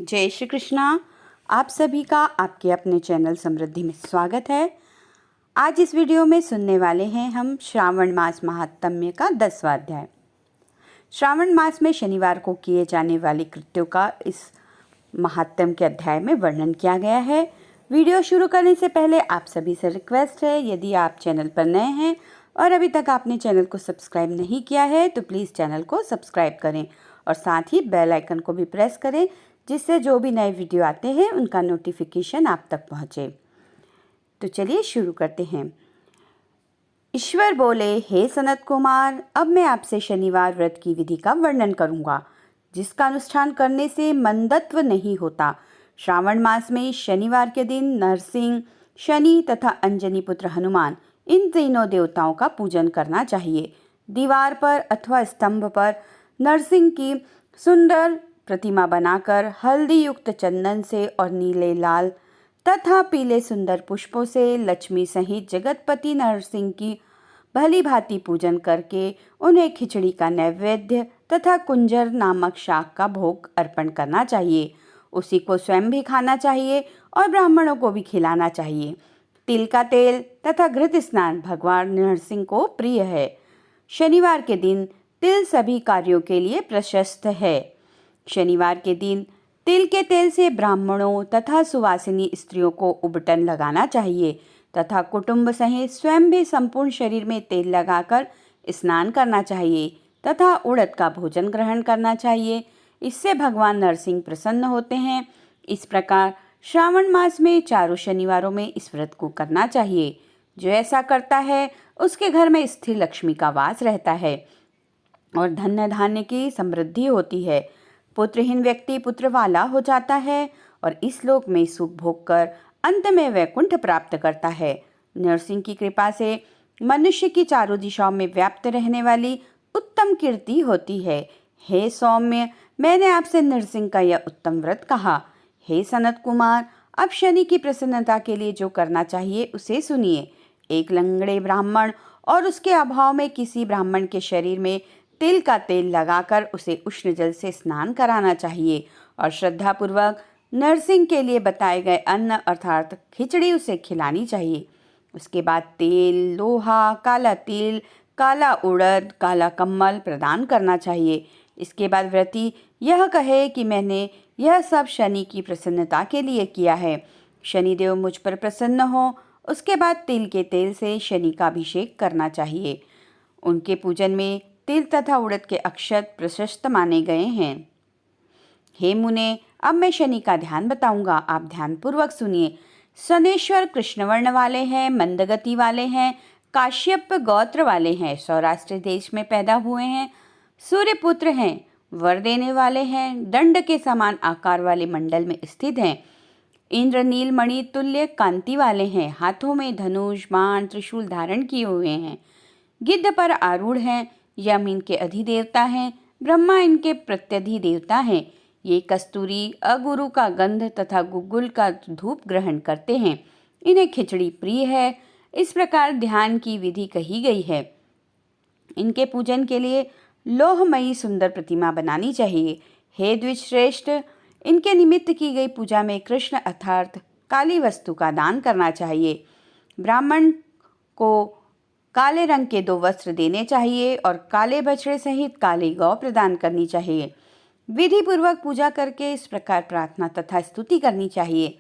जय श्री कृष्णा। आप सभी का आपके अपने चैनल समृद्धि में स्वागत है। आज इस वीडियो में सुनने वाले हैं हम श्रावण मास महात्म्य का 10वां अध्याय। श्रावण मास में शनिवार को किए जाने वाले कृत्यों का इस महात्म्य के अध्याय में वर्णन किया गया है। वीडियो शुरू करने से पहले आप सभी से रिक्वेस्ट है, यदि आप चैनल पर नए हैं और अभी तक आपने चैनल को सब्सक्राइब नहीं किया है तो प्लीज़ चैनल को सब्सक्राइब करें और साथ ही बेल आइकन को भी प्रेस करें, जिससे जो भी नए वीडियो आते हैं उनका नोटिफिकेशन आप तक पहुंचे। तो चलिए शुरू करते हैं। ईश्वर बोले, हे सनत कुमार, अब मैं आपसे शनिवार व्रत की विधि का वर्णन करूंगा, जिसका अनुष्ठान करने से मंदत्व नहीं होता। श्रावण मास में शनिवार के दिन नरसिंह, शनि तथा अंजनी पुत्र हनुमान, इन तीनों देवताओं का पूजन करना चाहिए। दीवार पर अथवा स्तंभ पर नरसिंह की सुंदर प्रतिमा बनाकर हल्दी युक्त चंदन से और नीले, लाल तथा पीले सुंदर पुष्पों से लक्ष्मी सहित जगतपति नरसिंह की भली भांति पूजन करके उन्हें खिचड़ी का नैवेद्य तथा कुंजर नामक शाक का भोग अर्पण करना चाहिए। उसी को स्वयं भी खाना चाहिए और ब्राह्मणों को भी खिलाना चाहिए। तिल का तेल तथा घृत स्नान भगवान नरसिंह को प्रिय है। शनिवार के दिन तिल सभी कार्यों के लिए प्रशस्त है। शनिवार के दिन तिल के तेल से ब्राह्मणों तथा सुवासिनी स्त्रियों को उबटन लगाना चाहिए तथा कुटुंब सहित स्वयं भी संपूर्ण शरीर में तेल लगाकर स्नान करना चाहिए तथा उड़द का भोजन ग्रहण करना चाहिए। इससे भगवान नरसिंह प्रसन्न होते हैं। इस प्रकार श्रावण मास में चारों शनिवारों में इस व्रत को करना चाहिए। जो ऐसा करता है उसके घर में स्थिर लक्ष्मी का वास रहता है और धन्य धान्य की समृद्धि होती है। पुत्रहीन व्यक्ति पुत्र वाला हो जाता है और इस लोक में सुख भोग कर अंत में वैकुंठ प्राप्त करता है। नरसिंह की कृपा से मनुष्य की चारों दिशाओं में व्याप्त रहने वाली उत्तम कीर्ति होती है। हे सौम्य, मैंने आपसे नरसिंह का यह उत्तम व्रत कहा। हे सनत कुमार, अब शनि की प्रसन्नता के लिए जो करना चाहिए उसे सुनिए। एक लंगड़े ब्राह्मण और उसके अभाव में किसी ब्राह्मण के शरीर में तिल का तेल लगाकर उसे उष्ण जल से स्नान कराना चाहिए और श्रद्धापूर्वक नरसिंह के लिए बताए गए अन्न अर्थात खिचड़ी उसे खिलानी चाहिए। उसके बाद तेल, लोहा, काला तिल, काला उड़द, काला कम्मल प्रदान करना चाहिए। इसके बाद व्रती यह कहे कि मैंने यह सब शनि की प्रसन्नता के लिए किया है, शनिदेव मुझ पर प्रसन्न हो। उसके बाद तिल के तेल से शनि का अभिषेक करना चाहिए। उनके पूजन में तिल तथा उड़द के अक्षत प्रशस्त माने गए हैं। हे मुने, अब मैं शनि का ध्यान बताऊंगा, आप ध्यान पूर्वक सुनिए। शनेश्वर कृष्णवर्ण वाले हैं, मंदगति वाले हैं, काश्यप गोत्र वाले हैं, सौराष्ट्र देश में पैदा हुए हैं, सूर्यपुत्र हैं, वर देने वाले हैं, दंड के समान आकार वाले मंडल में स्थित हैं, इंद्र नील मणि तुल्य कांति वाले हैं, हाथों में धनुष, बाण, त्रिशूल धारण किए हुए हैं, गिद्ध पर आरूढ़ हैं, यम इनके अधिदेवता हैं, ब्रह्मा इनके प्रत्यधि देवता हैं। ये कस्तूरी, अगुरु का गंध तथा गुग्गुल का धूप ग्रहण करते हैं। इन्हें खिचड़ी प्रिय है। इस प्रकार ध्यान की विधि कही गई है। इनके पूजन के लिए लोहमयी सुंदर प्रतिमा बनानी चाहिए। हे द्विजश्रेष्ठ, इनके निमित्त की गई पूजा में कृष्ण अर्थात काली वस्तु का दान करना चाहिए। ब्राह्मण को काले रंग के 2 वस्त्र देने चाहिए और काले बछड़े सहित काली गौ प्रदान करनी चाहिए। विधि पूर्वक पूजा करके इस प्रकार प्रार्थना तथा स्तुति करनी चाहिए।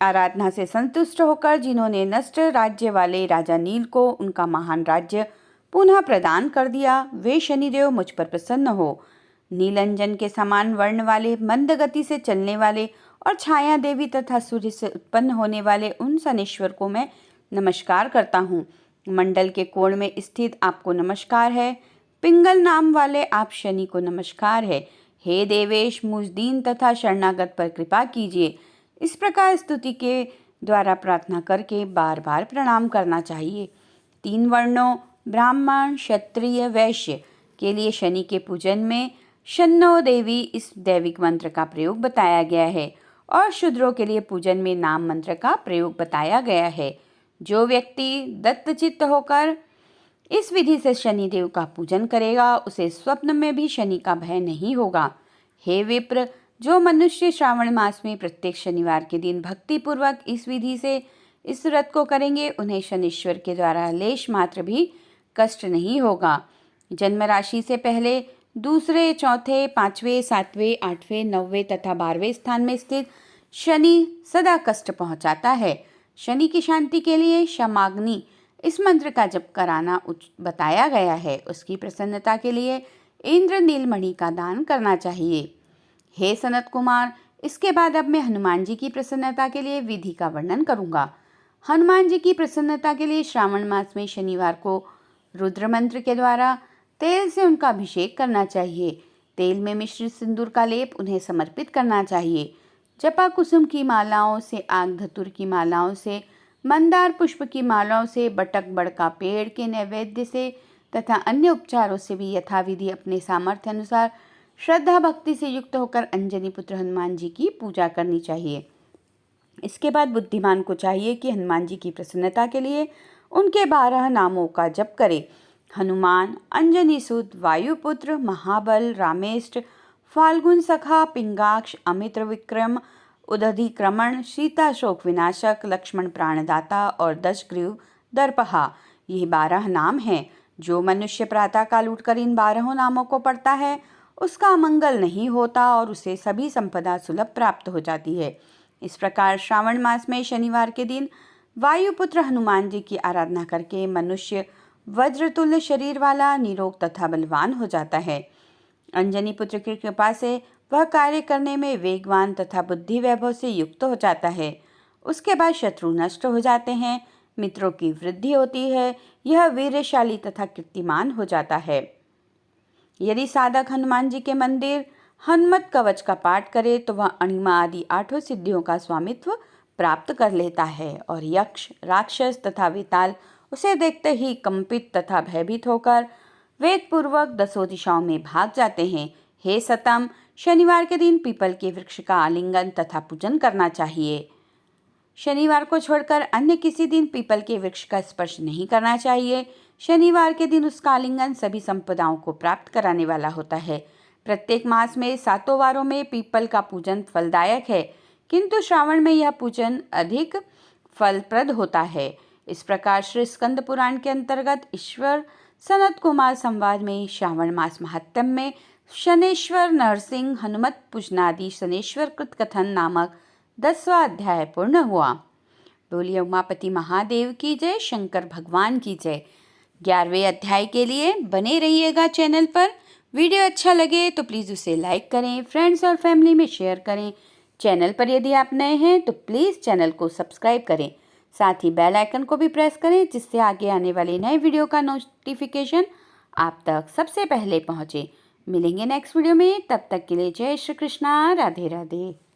आराधना से संतुष्ट होकर जिन्होंने नष्ट राज्य वाले राजा नील को उनका महान राज्य पुनः प्रदान कर दिया, वे शनिदेव मुझ पर प्रसन्न हो। नीलंजन के समान वर्ण वाले, मंद गति से चलने वाले और छाया देवी तथा सूर्य से उत्पन्न होने वाले उन शनेश्वर को मैं नमस्कार करता हूँ। मंडल के कोण में स्थित आपको नमस्कार है। पिंगल नाम वाले आप शनि को नमस्कार है। हे देवेश, मुझ दीन तथा शरणागत पर कृपा कीजिए। इस प्रकार स्तुति के द्वारा प्रार्थना करके बार बार प्रणाम करना चाहिए। 3 वर्णों ब्राह्मण, क्षत्रिय, वैश्य के लिए शनि के पूजन में शन्नो देवी इस दैविक मंत्र का प्रयोग बताया गया है और शूद्रों के लिए पूजन में नाम मंत्र का प्रयोग बताया गया है। जो व्यक्ति दत्तचित्त होकर इस विधि से शनिदेव का पूजन करेगा उसे स्वप्न में भी शनि का भय नहीं होगा। हे विप्र, जो मनुष्य श्रावण मास में प्रत्येक शनिवार के दिन भक्तिपूर्वक इस विधि से इस व्रत को करेंगे, उन्हें शनिश्वर के द्वारा लेश मात्र भी कष्ट नहीं होगा। जन्म राशि से पहले दूसरे, चौथे, पांचवें, सातवें, आठवें, नौवें तथा 12वें स्थान में स्थित शनि सदा कष्ट पहुंचाता है। शनि की शांति के लिए शमाग्नि इस मंत्र का जप कराना बताया गया है। उसकी प्रसन्नता के लिए इंद्र नीलमणि का दान करना चाहिए। हे सनत कुमार, इसके बाद अब मैं हनुमान जी की प्रसन्नता के लिए विधि का वर्णन करूंगा। हनुमान जी की प्रसन्नता के लिए श्रावण मास में शनिवार को रुद्र मंत्र के द्वारा तेल से उनका अभिषेक करना चाहिए। तेल में मिश्रित सिंदूर का लेप उन्हें समर्पित करना चाहिए। जपा कुसुम की मालाओं से, आग धतूर की मालाओं से, मंदार पुष्प की मालाओं से, बटक बड़का पेड़ के नैवेद्य से तथा अन्य उपचारों से भी यथाविधि अपने सामर्थ्य अनुसार श्रद्धा भक्ति से युक्त होकर अंजनी पुत्र हनुमान जी की पूजा करनी चाहिए। इसके बाद बुद्धिमान को चाहिए कि हनुमान जी की प्रसन्नता के लिए उनके 12 नामों का जप करे। हनुमान, अंजनी सुत, वायुपुत्र, महाबल, रामेष्ट, फाल्गुन सखा, पिंगाक्ष, अमित्र विक्रम, उदधिक्रमण, सीता शोक विनाशक, लक्ष्मण प्राणदाता और दशग्रीव दर्पहा, ये 12 नाम हैं। जो मनुष्य प्रातःकाल उठकर इन 12 नामों को पढ़ता है उसका अमंगल नहीं होता और उसे सभी संपदा सुलभ प्राप्त हो जाती है। इस प्रकार श्रावण मास में शनिवार के दिन वायुपुत्र हनुमान जी की आराधना करके मनुष्य वज्रतुल्य शरीर वाला, निरोग तथा बलवान हो जाता है। अंजनी पुत्र की कृपा से वह कार्य करने में वेगवान तथा बुद्धि वैभव से युक्त हो जाता है। उसके बाद शत्रु नष्ट हो जाते हैं, मित्रों की वृद्धि होती है, यह वीरशाली तथा कीर्तिमान हो जाता है। यदि साधक हनुमान जी के मंदिर हनुमत कवच का पाठ करे तो वह अणिमा आदि 8 सिद्धियों का स्वामित्व प्राप्त कर लेता है और यक्ष, राक्षस तथा विताल उसे देखते ही कंपित तथा भयभीत होकर वेग पूर्वक 10 दिशाओं में भाग जाते हैं। हे सतम, शनिवार के दिन पीपल के वृक्ष का आलिंगन तथा पूजन करना चाहिए। शनिवार को छोड़कर अन्य किसी दिन पीपल के वृक्ष का स्पर्श नहीं करना चाहिए। शनिवार के दिन उसका आलिंगन सभी संपदाओं को प्राप्त कराने वाला होता है। प्रत्येक मास में 7 वारों में पीपल का पूजन फलदायक है, किंतु श्रावण में यह पूजन अधिक फलप्रद होता है। इस प्रकार श्री स्कंद पुराण के अंतर्गत ईश्वर सनत कुमार संवाद में श्रावण मास महात्म्य में शनेश्वर नरसिंह हनुमत पूजनादि शनेश्वर कृत कथन नामक 10वां अध्याय पूर्ण हुआ। बोलिए उमापति महादेव की जय, शंकर भगवान की जय। 11वें अध्याय के लिए बने रहिएगा चैनल पर। वीडियो अच्छा लगे तो प्लीज़ उसे लाइक करें, फ्रेंड्स और फैमिली में शेयर करें। चैनल पर यदि आप नए हैं तो प्लीज़ चैनल को सब्सक्राइब करें, साथ ही बेल आइकन को भी प्रेस करें जिससे आगे आने वाले नए वीडियो का नोटिफिकेशन आप तक सबसे पहले पहुंचे। मिलेंगे नेक्स्ट वीडियो में, तब तक के लिए जय श्री कृष्णा, राधे राधे।